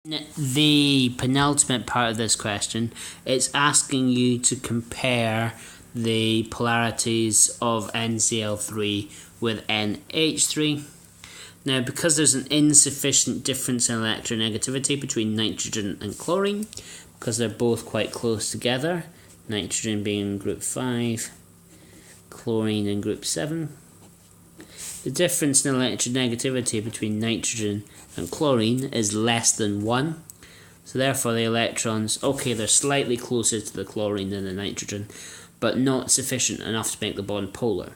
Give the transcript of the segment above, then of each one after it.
The penultimate part of this question, it's asking you to compare the polarities of NCl3 with NH3. Now, because there's an insufficient difference in electronegativity between nitrogen and chlorine, because they're both quite close together, nitrogen being in group 5, chlorine in group 7, the difference in electronegativity between nitrogen and chlorine is less than 1. So therefore the electrons, okay, they're slightly closer to the chlorine than the nitrogen, but not sufficient enough to make the bond polar.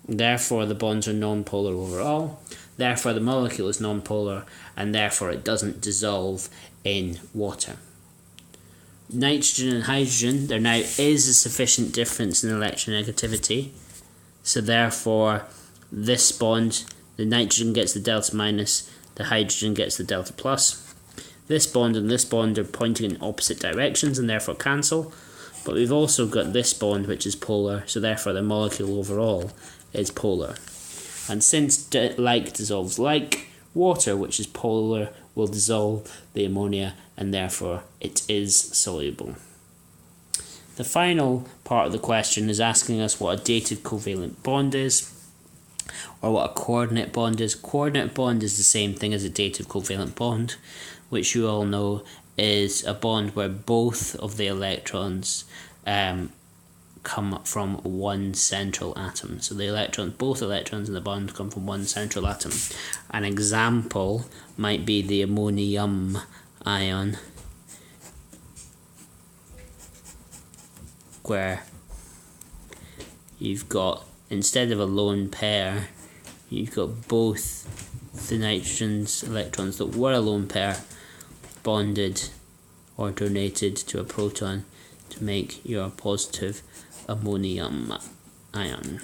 Therefore the bonds are non-polar overall, therefore the molecule is non-polar, and therefore it doesn't dissolve in water. Nitrogen and hydrogen, there now is a sufficient difference in electronegativity, so therefore this bond, the nitrogen gets the delta minus, the hydrogen gets the delta plus. This bond and this bond are pointing in opposite directions and therefore cancel, but we've also got this bond which is polar, so therefore the molecule overall is polar. And since like dissolves like, water which is polar will dissolve the ammonia and therefore it is soluble. The final part of the question is asking us what a dated covalent bond is, or what a coordinate bond is. Coordinate bond is the same thing as a dated covalent bond, which you all know is a bond where both of the electrons come from one central atom. So both electrons in the bond come from one central atom. An example might be the ammonium ion, where you've got, instead of a lone pair, you've got both the nitrogen's electrons that were a lone pair bonded or donated to a proton to make your positive ammonium ion.